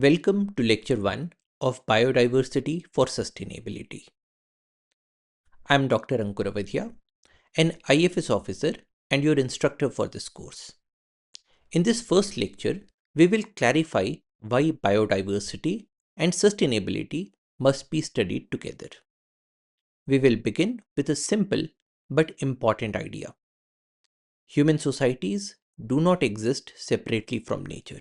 Welcome to Lecture 1 of Biodiversity for Sustainability. I am Dr. Ankuravadhya, an IFS officer and your instructor for this course. In this first lecture, we will clarify why biodiversity and sustainability must be studied together. We will begin with a simple but important idea. Human societies do not exist separately from nature.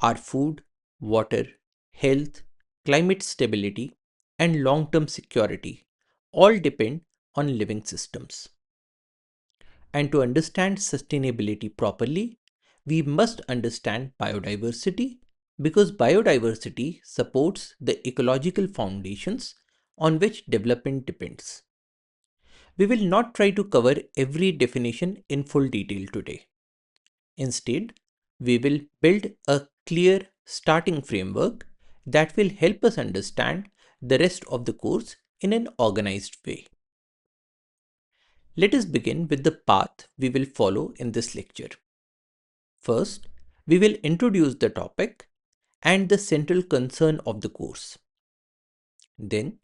Our food, water, health, climate stability, and long term security all depend on living systems. And to understand sustainability properly, we must understand biodiversity because biodiversity supports the ecological foundations on which development depends. We will not try to cover every definition in full detail today. Instead, we will build a clear starting framework that will help us understand the rest of the course in an organized way. Let us begin with the path we will follow in this lecture. First, we will introduce the topic and the central concern of the course. Then,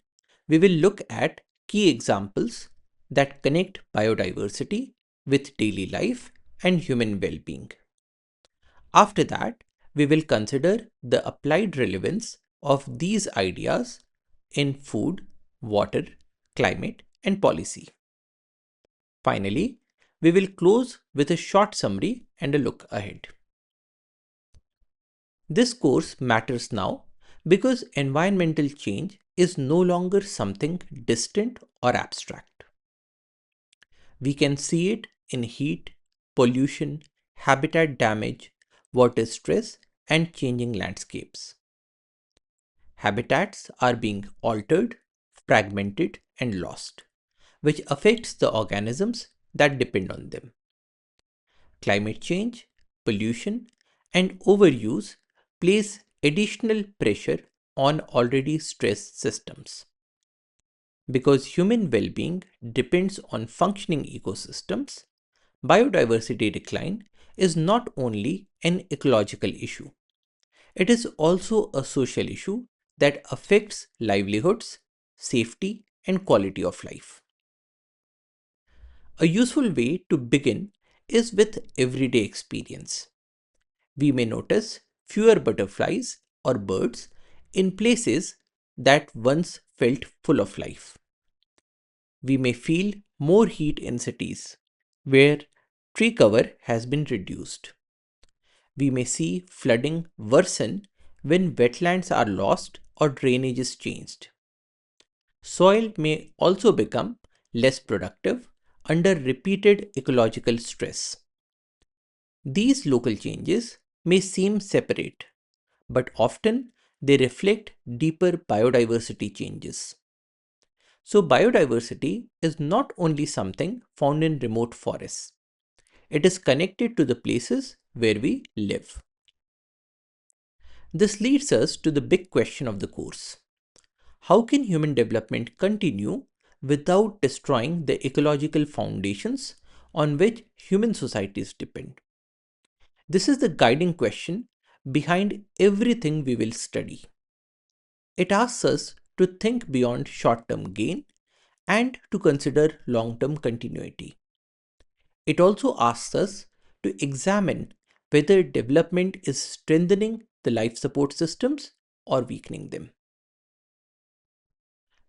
we will look at key examples that connect biodiversity with daily life and human well-being. After that, we will consider the applied relevance of these ideas in food, water, climate, and policy. Finally, we will close with a short summary and a look ahead. This course matters now because environmental change is no longer something distant or abstract. We can see it in heat, pollution, habitat damage, water stress, and changing landscapes. Habitats are being altered, fragmented, and lost, which affects the organisms that depend on them. Climate change, pollution, and overuse place additional pressure on already stressed systems. Because human well-being depends on functioning ecosystems, biodiversity decline is not only an ecological issue, it is also a social issue that affects livelihoods, safety, and quality of life. A useful way to begin is with everyday experience. We may notice fewer butterflies or birds in places that once felt full of life. We may feel more heat in cities where tree cover has been reduced. We may see flooding worsen when wetlands are lost or drainage is changed. Soil may also become less productive under repeated ecological stress. These local changes may seem separate, but often they reflect deeper biodiversity changes. So, biodiversity is not only something found in remote forests, it is connected to the places where we live. This leads us to the big question of the course. How can human development continue without destroying the ecological foundations on which human societies depend? This is the guiding question behind everything we will study. It asks us to think beyond short term gain and to consider long term continuity. It also asks us to examine whether development is strengthening the life support systems or weakening them.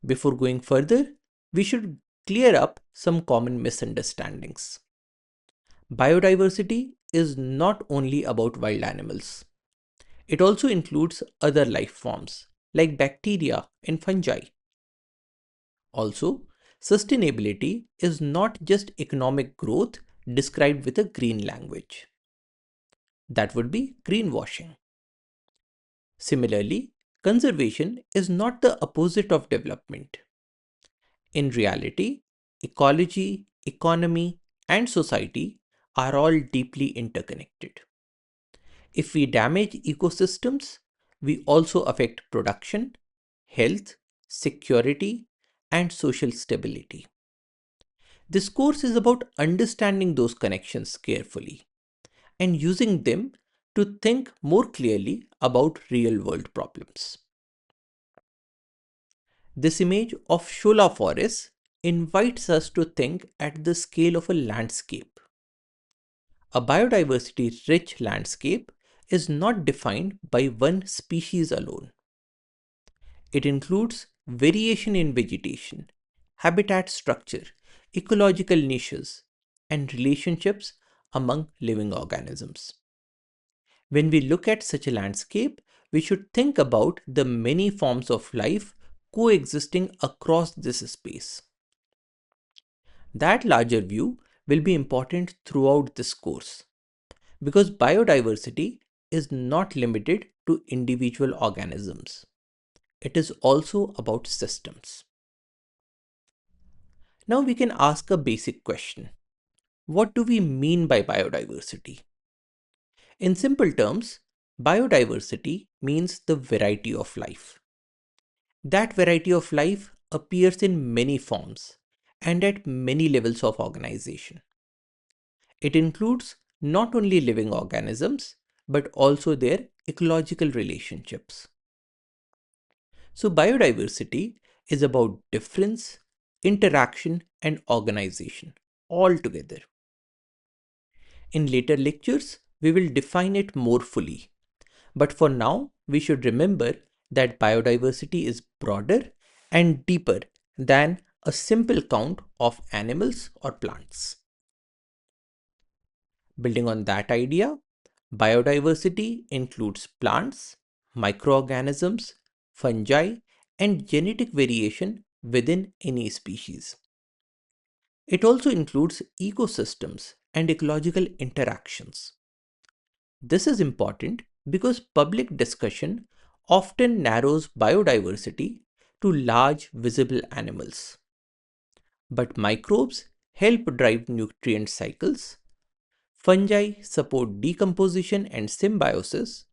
Before going further, we should clear up some common misunderstandings. Biodiversity is not only about wild animals, it also includes other life forms like bacteria and fungi. Also, sustainability is not just economic growth described with a green language. That would be greenwashing. Similarly, conservation is not the opposite of development. In reality, ecology, economy, and society are all deeply interconnected. If we damage ecosystems, we also affect production, health, security, and social stability. This course is about understanding those connections carefully and using them to think more clearly about real-world problems. This image of Shola Forest invites us to think at the scale of a landscape. A biodiversity-rich landscape is not defined by one species alone. It includes variation in vegetation, habitat structure, ecological niches, and relationships among living organisms. When we look at such a landscape, we should think about the many forms of life coexisting across this space. That larger view will be important throughout this course because biodiversity is not limited to individual organisms. It is also about systems. Now we can ask a basic question. What do we mean by biodiversity? In simple terms, biodiversity means the variety of life. That variety of life appears in many forms and at many levels of organization. It includes not only living organisms but also their ecological relationships. So, biodiversity is about difference, interaction, and organization all together. In later lectures, we will define it more fully. But for now, we should remember that biodiversity is broader and deeper than a simple count of animals or plants. Building on that idea, biodiversity includes plants, microorganisms, fungi, and genetic variation within any species. It also includes ecosystems and ecological interactions. This is important because public discussion often narrows biodiversity to large visible animals. But microbes help drive nutrient cycles, fungi support decomposition and symbiosis,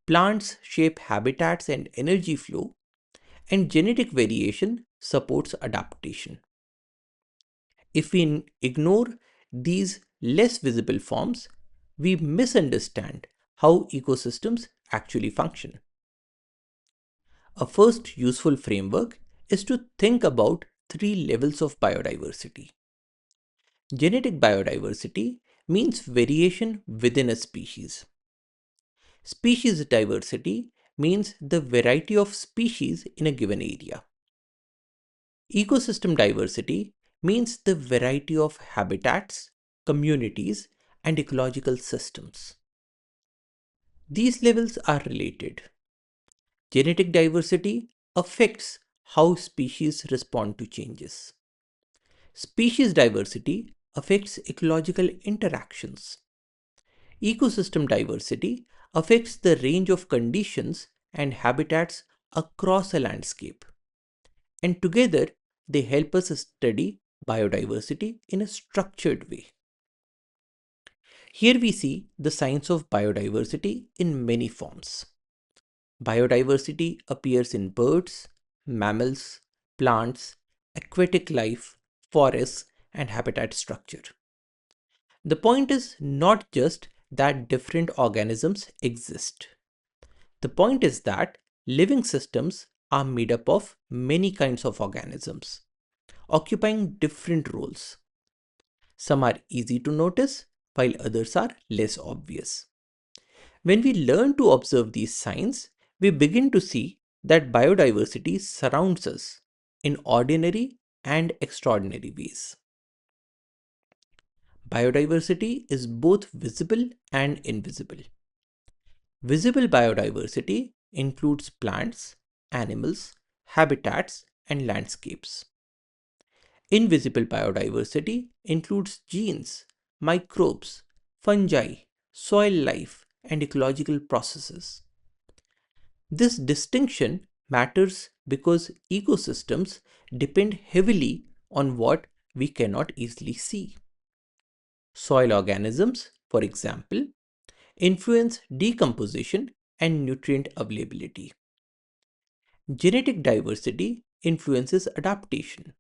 plants shape habitats and energy flow, and genetic variation supports adaptation. If we ignore these less visible forms, we misunderstand how ecosystems actually function. A first useful framework is to think about three levels of biodiversity. Genetic biodiversity means variation within a species. Species diversity means the variety of species in a given area. Ecosystem diversity means the variety of habitats, communities, and ecological systems. These levels are related. Genetic diversity affects how species respond to changes. Species diversity affects ecological interactions. Ecosystem diversity affects the range of conditions and habitats across a landscape. And together, they help us study biodiversity in a structured way. Here we see the science of biodiversity in many forms. Biodiversity appears in birds, mammals, plants, aquatic life, forests, and habitat structure. The point is not just that different organisms exist. The point is that living systems are made up of many kinds of organisms, occupying different roles. Some are easy to notice, while others are less obvious. When we learn to observe these signs, we begin to see that biodiversity surrounds us in ordinary and extraordinary ways. Biodiversity is both visible and invisible. Visible biodiversity includes plants, animals, habitats, and landscapes. Invisible biodiversity includes genes, microbes, fungi, soil life, and ecological processes. This distinction matters because ecosystems depend heavily on what we cannot easily see. Soil organisms, for example, influence decomposition and nutrient availability. Genetic diversity influences adaptation.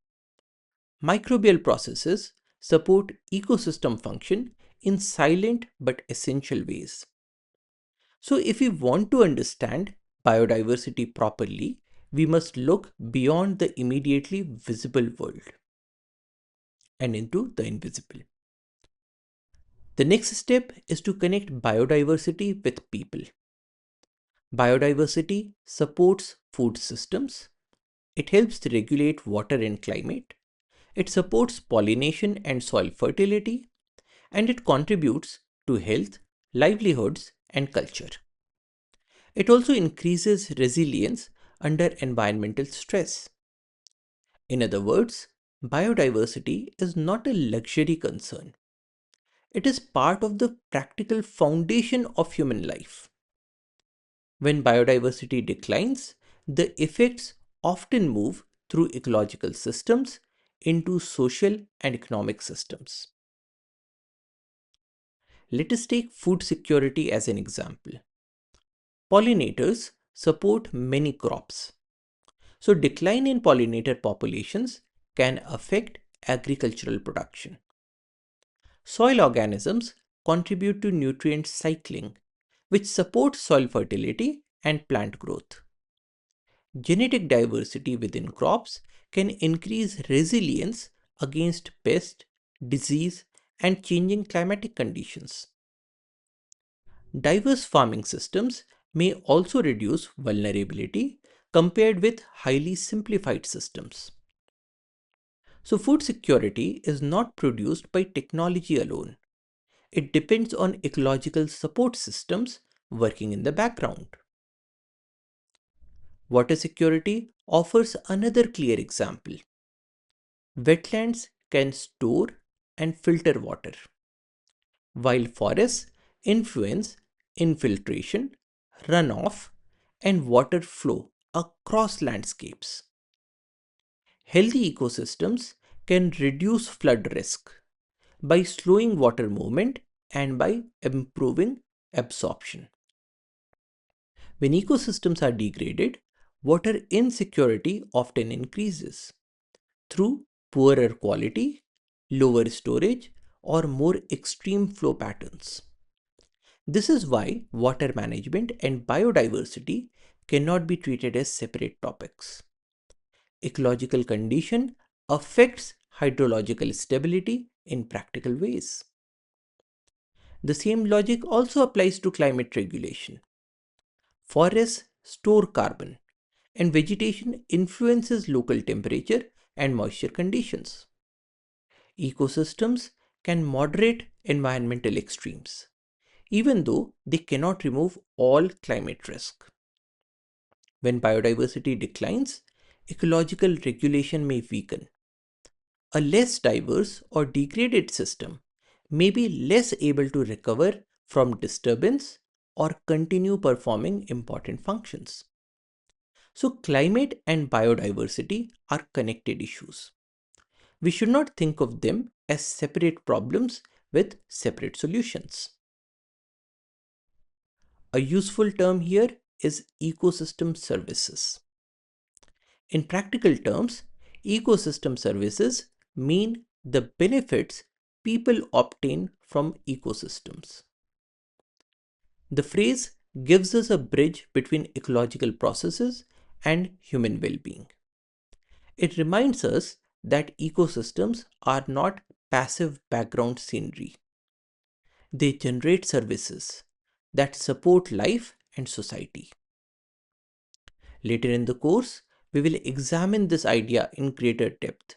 Microbial processes support ecosystem function in silent but essential ways. So if we want to understand biodiversity properly, we must look beyond the immediately visible world and into the invisible. The next step is to connect biodiversity with people. Biodiversity supports food systems. It helps to regulate water and climate. It supports pollination and soil fertility, and it contributes to health, livelihoods, and culture. It also increases resilience under environmental stress. In other words, biodiversity is not a luxury concern. It is part of the practical foundation of human life. When biodiversity declines, the effects often move through ecological systems into social and economic systems. Let us take food security as an example. Pollinators support many crops. So, decline in pollinator populations can affect agricultural production. Soil organisms contribute to nutrient cycling, which supports soil fertility and plant growth. Genetic diversity within crops can increase resilience against pest, disease, and changing climatic conditions. Diverse farming systems may also reduce vulnerability compared with highly simplified systems. So, food security is not produced by technology alone. It depends on ecological support systems working in the background. Water security offers another clear example. Wetlands can store and filter water, while forests influence infiltration, runoff, and water flow across landscapes. Healthy ecosystems can reduce flood risk by slowing water movement and by improving absorption. When ecosystems are degraded, water insecurity often increases through poorer quality, lower storage, or more extreme flow patterns. This is why water management and biodiversity cannot be treated as separate topics. Ecological condition affects hydrological stability in practical ways. The same logic also applies to climate regulation. Forests store carbon, and vegetation influences local temperature and moisture conditions. Ecosystems can moderate environmental extremes, even though they cannot remove all climate risk. When biodiversity declines, ecological regulation may weaken. A less diverse or degraded system may be less able to recover from disturbance or continue performing important functions. So, climate and biodiversity are connected issues. We should not think of them as separate problems with separate solutions. A useful term here is ecosystem services. In practical terms, ecosystem services mean the benefits people obtain from ecosystems. The phrase gives us a bridge between ecological processes and human well being. It reminds us that ecosystems are not passive background scenery. They generate services that support life and society. Later in the course, we will examine this idea in greater depth.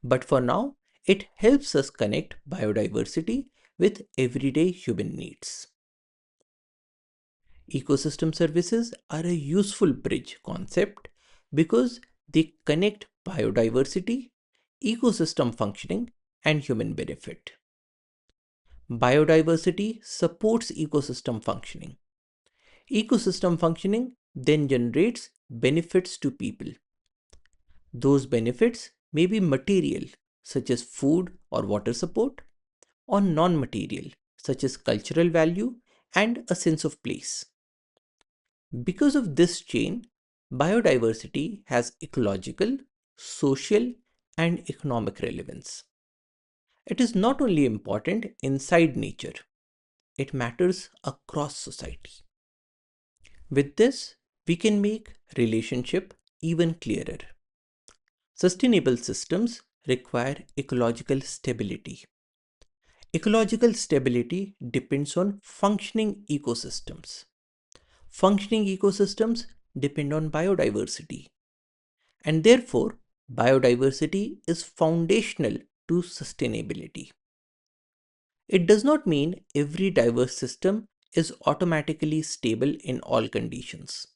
But for now, it helps us connect biodiversity with everyday human needs. Ecosystem services are a useful bridge concept because they connect biodiversity, ecosystem functioning, and human benefit. Biodiversity supports ecosystem functioning. Ecosystem functioning then generates benefits to people. Those benefits may be material, such as food or water support, or non material, such as cultural value and a sense of place. Because of this chain, biodiversity has ecological, social, and economic relevance. It is not only important inside nature, it matters across society. With this, we can make relationship even clearer. Sustainable systems require ecological stability. Ecological stability depends on functioning ecosystems. Functioning ecosystems depend on biodiversity, and therefore, biodiversity is foundational to sustainability. It does not mean every diverse system is automatically stable in all conditions,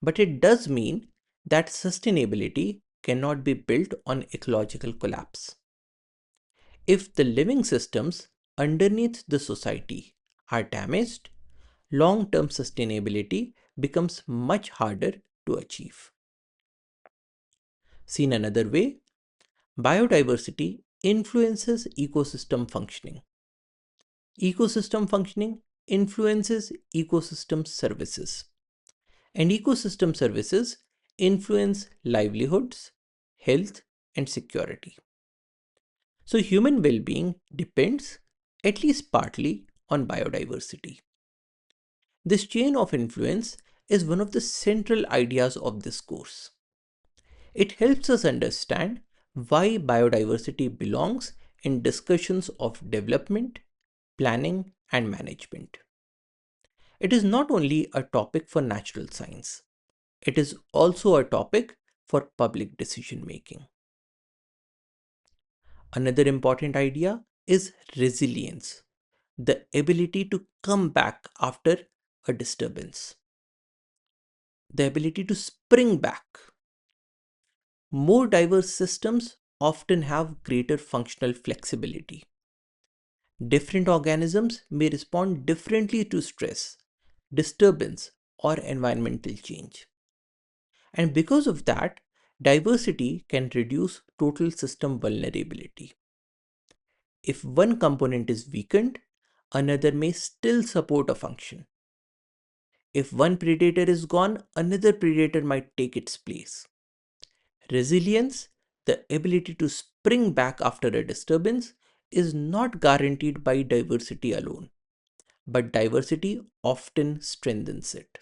but it does mean that sustainability cannot be built on ecological collapse. If the living systems underneath the society are damaged, long term sustainability becomes much harder to achieve. Seen another way, biodiversity influences ecosystem functioning. Ecosystem functioning influences ecosystem services, and ecosystem services influence livelihoods, health, and security. So, human well being depends, at least partly, on biodiversity. This chain of influence is one of the central ideas of this course. It helps us understand why biodiversity belongs in discussions of development, planning, and management. It is not only a topic for natural science, it is also a topic for public decision making. Another important idea is resilience, the ability to come back after a disturbance, the ability to spring back. More diverse systems often have greater functional flexibility. Different organisms may respond differently to stress, disturbance, or environmental change. And because of that, diversity can reduce total system vulnerability. If one component is weakened, another may still support a function. If one predator is gone, another predator might take its place. Resilience, the ability to spring back after a disturbance, is not guaranteed by diversity alone, but diversity often strengthens it.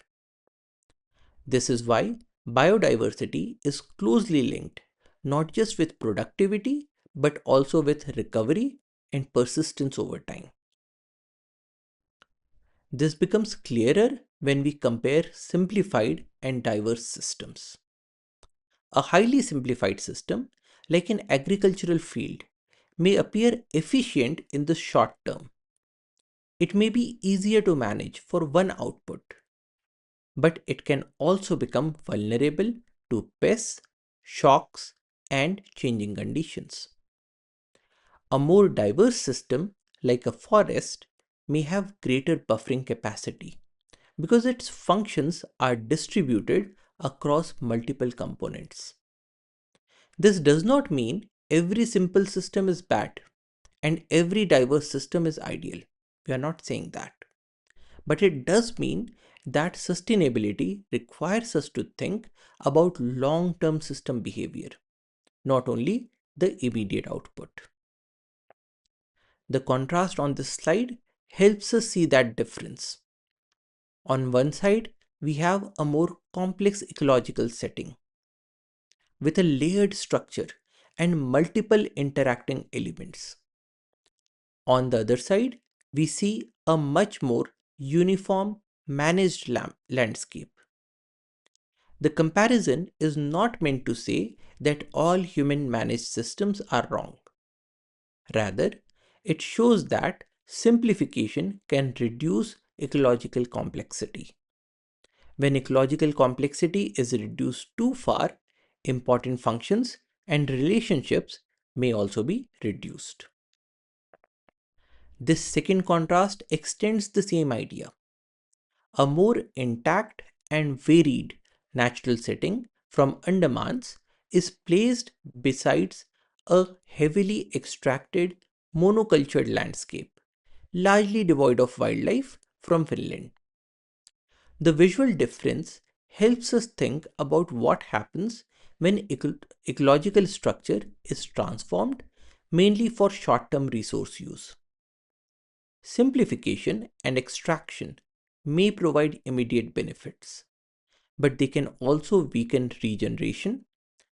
This is why biodiversity is closely linked not just with productivity but also with recovery and persistence over time. This becomes clearer when we compare simplified and diverse systems. A highly simplified system, like an agricultural field, may appear efficient in the short term. It may be easier to manage for one output, but it can also become vulnerable to pests, shocks, and changing conditions. A more diverse system, like a forest, may have greater buffering capacity because its functions are distributed across multiple components. This does not mean every simple system is bad and every diverse system is ideal. We are not saying that. But it does mean that sustainability requires us to think about long term system behavior, not only the immediate output. The contrast on this slide helps us see that difference. On one side, we have a more complex ecological setting with a layered structure and multiple interacting elements. On the other side, we see a much more uniform, managed landscape. The comparison is not meant to say that all human managed systems are wrong. Rather, it shows that simplification can reduce ecological complexity. When ecological complexity is reduced too far, important functions and relationships may also be reduced. This second contrast extends the same idea. A more intact and varied natural setting from Andamans is placed besides a heavily extracted monocultured landscape, largely devoid of wildlife from Finland. The visual difference helps us think about what happens when ecological structure is transformed mainly for short term resource use. Simplification and extraction may provide immediate benefits, but they can also weaken regeneration,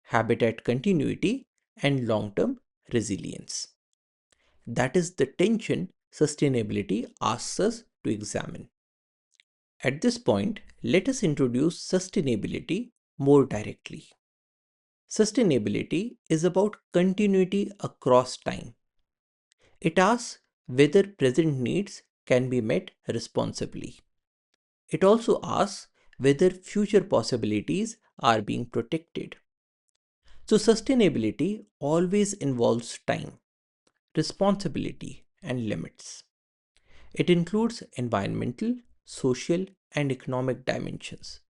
habitat continuity, and long-term resilience. That is the tension sustainability asks us to examine. At this point, let us introduce sustainability more directly. Sustainability is about continuity across time. It asks whether present needs can be met responsibly. It also asks whether future possibilities are being protected. So, sustainability always involves time, responsibility, and limits. It includes environmental, social, and economic dimensions,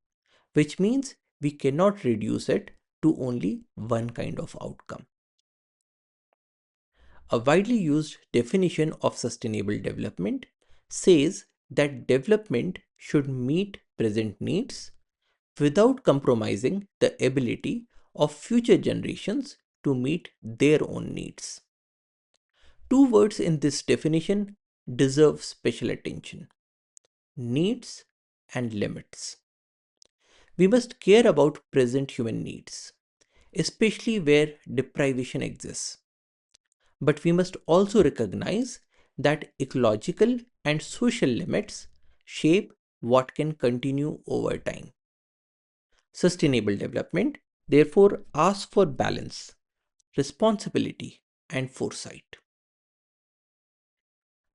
which means we cannot reduce it to only one kind of outcome. A widely used definition of sustainable development says that development should meet present needs without compromising the ability of future generations to meet their own needs. Two words in this definition deserve special attention: needs and limits. We must care about present human needs, especially where deprivation exists. But we must also recognize that ecological and social limits shape what can continue over time. Sustainable development, therefore, asks for balance, responsibility, and foresight.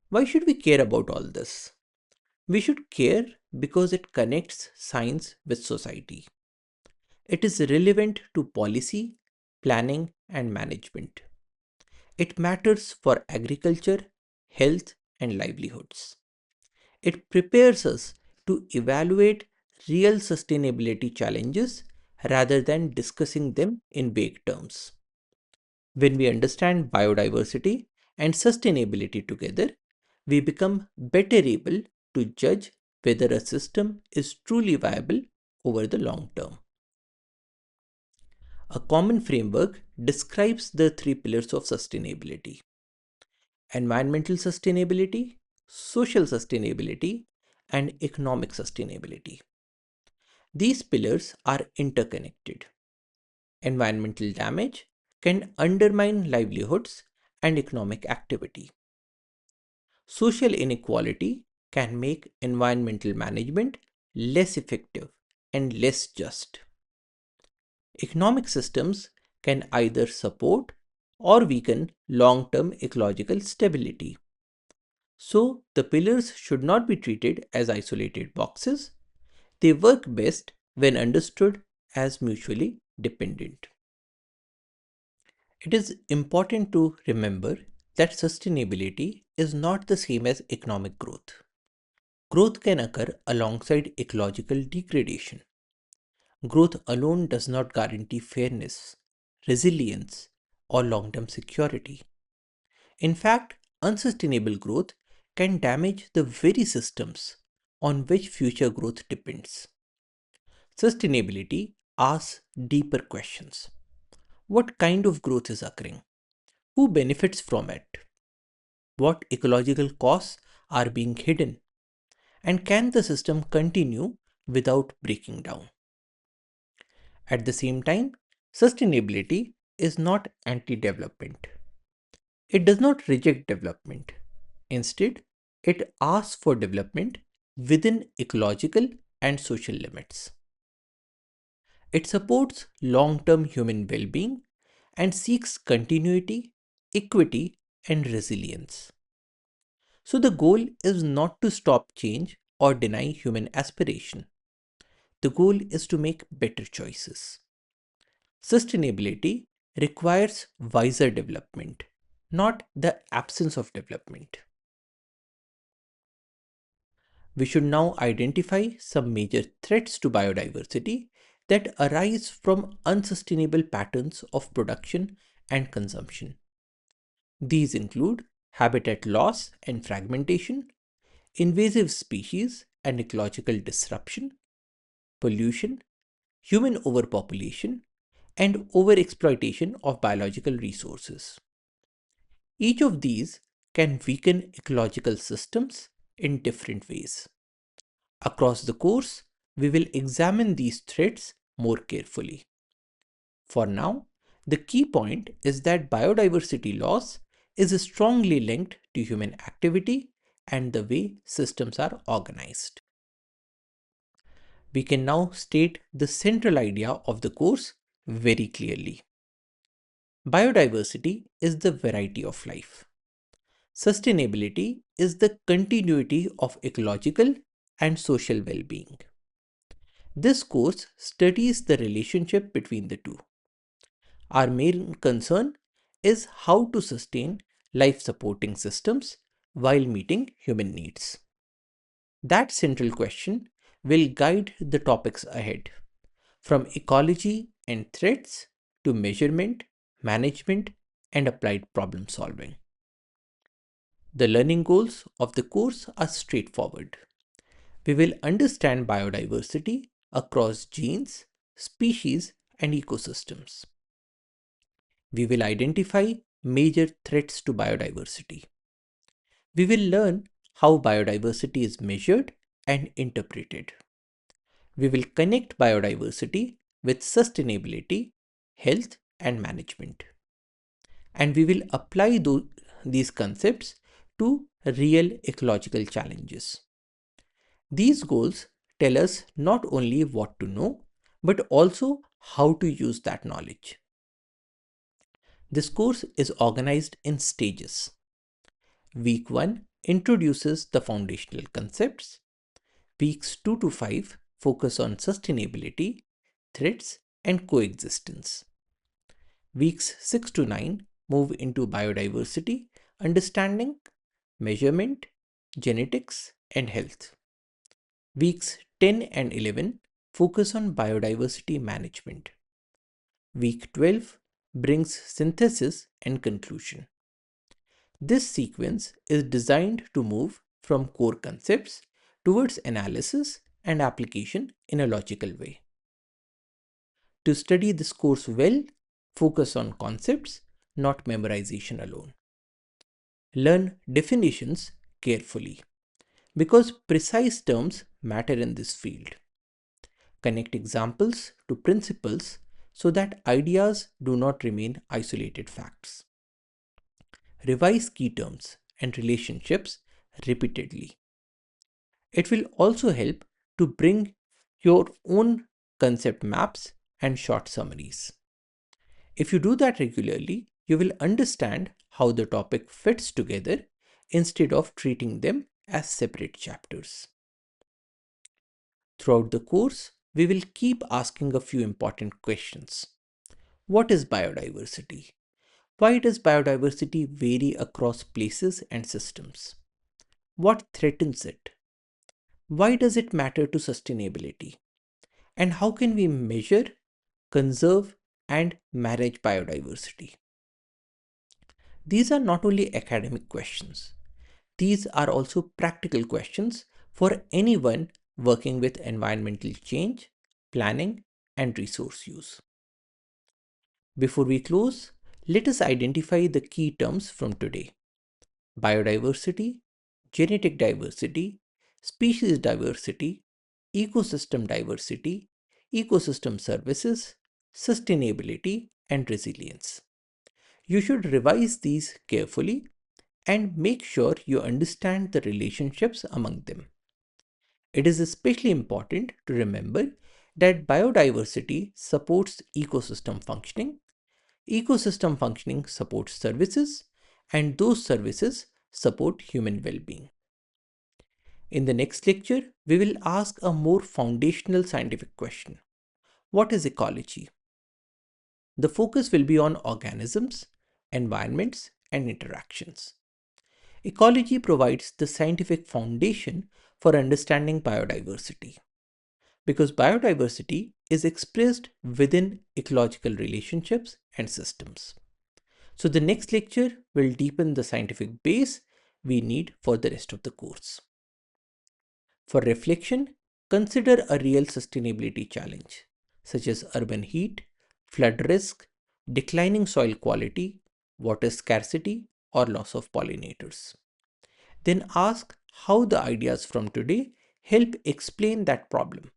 Why should we care about all this? We should care because it connects science with society. It is relevant to policy, planning, and management. It matters for agriculture, health, and livelihoods. It prepares us to evaluate real sustainability challenges rather than discussing them in vague terms. When we understand biodiversity and sustainability together, we become better able to judge whether a system is truly viable over the long term. A common framework describes the three pillars of sustainability: environmental sustainability, social sustainability, and economic sustainability. These pillars are interconnected. Environmental damage can undermine livelihoods and economic activity. Social inequality can make environmental management less effective and less just. Economic systems can either support or weaken long term ecological stability. So, the pillars should not be treated as isolated boxes. They work best when understood as mutually dependent. It is important to remember that sustainability is not the same as economic growth. Growth can occur alongside ecological degradation. Growth alone does not guarantee fairness, resilience, or long term security. In fact, unsustainable growth can damage the very systems on which future growth depends. Sustainability asks deeper questions. What kind of growth is occurring? Who benefits from it? What ecological costs are being hidden? And can the system continue without breaking down? At the same time, sustainability is not anti development. It does not reject development. Instead, it asks for development within ecological and social limits. It supports long term human well being and seeks continuity, equity, and resilience. So, the goal is not to stop change or deny human aspiration. The goal is to make better choices. Sustainability requires wiser development, not the absence of development. We should now identify some major threats to biodiversity that arise from unsustainable patterns of production and consumption. These include habitat loss and fragmentation, invasive species and ecological disruption, pollution, human overpopulation, and overexploitation of biological resources. Each of these can weaken ecological systems in different ways. Across the course, we will examine these threats more carefully. For now, the key point is that biodiversity loss is strongly linked to human activity and the way systems are organized. We can now state the central idea of the course very clearly. Biodiversity is the variety of life. Sustainability is the continuity of ecological and social well-being. This course studies the relationship between the two. Our main concern is how to sustain life-supporting systems while meeting human needs. That central question will guide the topics ahead, from ecology and threats to measurement, management, and applied problem solving. The learning goals of the course are straightforward. We will understand biodiversity across genes, species, and ecosystems. We will identify major threats to biodiversity. We will learn how biodiversity is measured and interpreted. We will connect biodiversity with sustainability, health, and management. And we will apply these concepts to real ecological challenges. These goals tell us not only what to know, but also how to use that knowledge. This course is organized in stages. Week 1 introduces the foundational concepts. Weeks 2 to 5 focus on sustainability, threats, and coexistence. Weeks 6 to 9 move into biodiversity, understanding, measurement, genetics, and health. Weeks 10 and 11 focus on biodiversity management. Week 12 brings synthesis and conclusion. This sequence is designed to move from core concepts towards analysis and application in a logical way. To study this course well, focus on concepts, not memorization alone. Learn definitions carefully because precise terms matter in this field. Connect examples to principles so that ideas do not remain isolated facts. Revise key terms and relationships repeatedly. It will also help to bring your own concept maps and short summaries. If you do that regularly, you will understand how the topic fits together instead of treating them as separate chapters. Throughout the course, we will keep asking a few important questions. What is biodiversity? Why does biodiversity vary across places and systems? What threatens it? Why does it matter to sustainability? And how can we measure, conserve, and manage biodiversity? These are not only academic questions. These are also practical questions for anyone working with environmental change, planning, and resource use. Before we close, let us identify the key terms from today: biodiversity, genetic diversity, species diversity, ecosystem diversity, ecosystem services, sustainability, and resilience. You should revise these carefully and make sure you understand the relationships among them. It is especially important to remember that biodiversity supports ecosystem functioning supports services, and those services support human well-being. In the next lecture, we will ask a more foundational scientific question. What is ecology? The focus will be on organisms, environments, and interactions. Ecology provides the scientific foundation for understanding biodiversity, because biodiversity is expressed within ecological relationships and systems. So the next lecture will deepen the scientific base we need for the rest of the course. For reflection, consider a real sustainability challenge, such as urban heat, flood risk, declining soil quality, water scarcity, or loss of pollinators. Then ask how the ideas from today help explain that problem.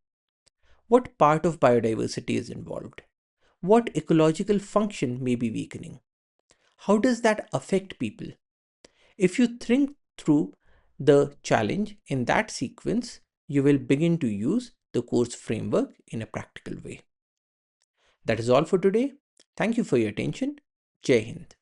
What part of biodiversity is involved? What ecological function may be weakening? How does that affect people? If you think through the challenge in that sequence, you will begin to use the course framework in a practical way. That is all for today. Thank you for your attention. Jai Hind.